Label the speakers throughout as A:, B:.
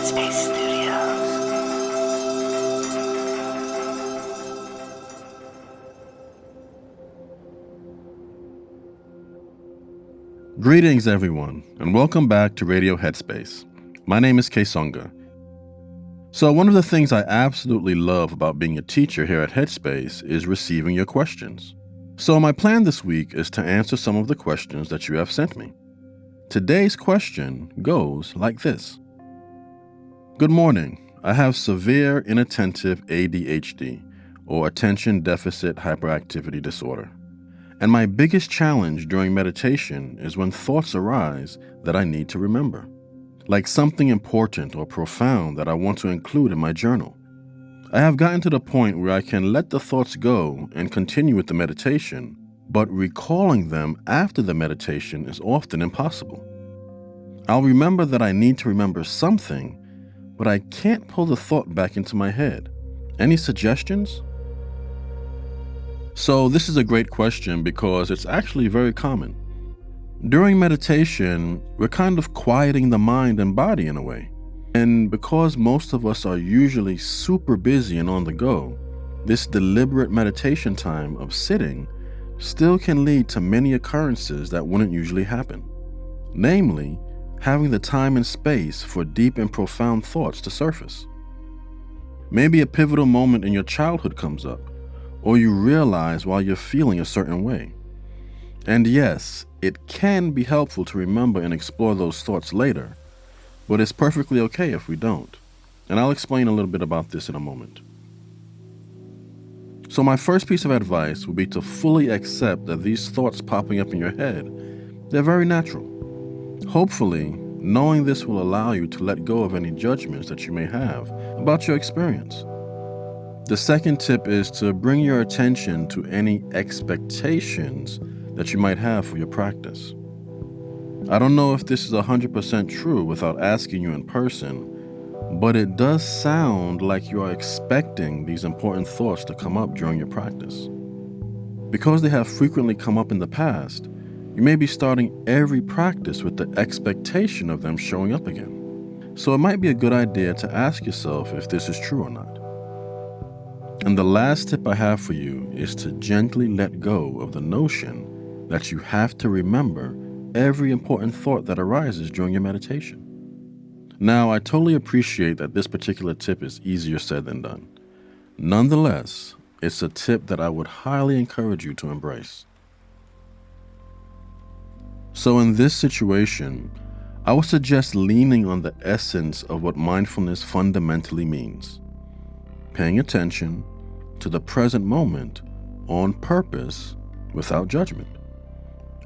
A: Headspace Studios.
B: Greetings, everyone, and welcome back to Radio Headspace. My name is Kessonga. So one of the things I absolutely love about being a teacher here at Headspace is receiving your questions. So my plan this week is to answer some of the questions that you have sent me. Today's question goes like this. Good morning. I have severe inattentive ADHD, or attention deficit hyperactivity disorder. And my biggest challenge during meditation is when thoughts arise that I need to remember, like something important or profound that I want to include in my journal. I have gotten to the point where I can let the thoughts go and continue with the meditation, but recalling them after the meditation is often impossible. I'll remember that I need to remember something, but I can't pull the thought back into my head. Any suggestions? So this is a great question because it's actually very common. During meditation, we're kind of quieting the mind and body in a way. And because most of us are usually super busy and on the go, this deliberate meditation time of sitting still can lead to many occurrences that wouldn't usually happen. Namely, having the time and space for deep and profound thoughts to surface. Maybe a pivotal moment in your childhood comes up, or you realize while you're feeling a certain way. And yes, it can be helpful to remember and explore those thoughts later, but it's perfectly okay if we don't. And I'll explain a little bit about this in a moment. So my first piece of advice would be to fully accept that these thoughts popping up in your head, they're very natural. Hopefully, knowing this will allow you to let go of any judgments that you may have about your experience. The second tip is to bring your attention to any expectations that you might have for your practice. I don't know if this is 100% true without asking you in person, but it does sound like you are expecting these important thoughts to come up during your practice. Because they have frequently come up in the past, you may be starting every practice with the expectation of them showing up again. So it might be a good idea to ask yourself if this is true or not. And the last tip I have for you is to gently let go of the notion that you have to remember every important thought that arises during your meditation. Now, I totally appreciate that this particular tip is easier said than done. Nonetheless, it's a tip that I would highly encourage you to embrace. So in this situation, I would suggest leaning on the essence of what mindfulness fundamentally means. Paying attention to the present moment on purpose without judgment.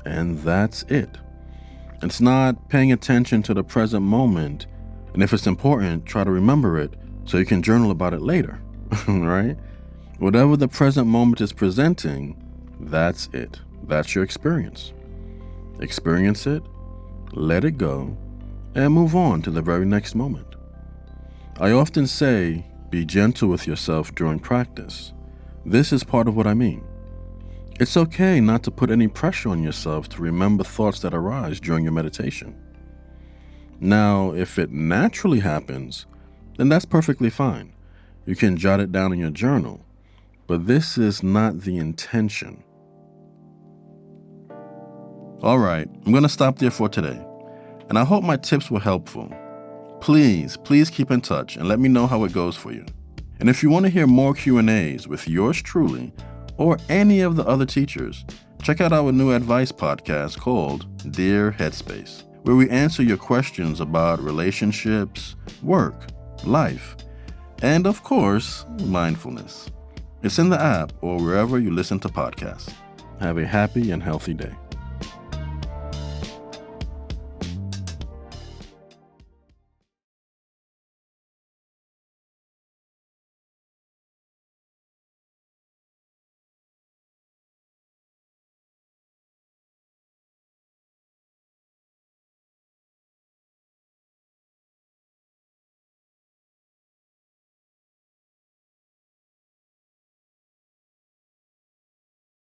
B: And that's it. It's not paying attention to the present moment, and if it's important, try to remember it so you can journal about it later, right? Whatever the present moment is presenting, that's it. That's your experience. Experience it, let it go, and move on to the very next moment. I often say, be gentle with yourself during practice. This is part of what I mean. It's okay not to put any pressure on yourself to remember thoughts that arise during your meditation. Now, if it naturally happens, then that's perfectly fine. You can jot it down in your journal, but this is not the intention. All right, I'm going to stop there for today, and I hope my tips were helpful. Please keep in touch and let me know how it goes for you. And if you want to hear more Q&As with yours truly or any of the other teachers, check out our new advice podcast called Dear Headspace, where we answer your questions about relationships, work, life, and of course, mindfulness. It's in the app or wherever you listen to podcasts. Have a happy and healthy day.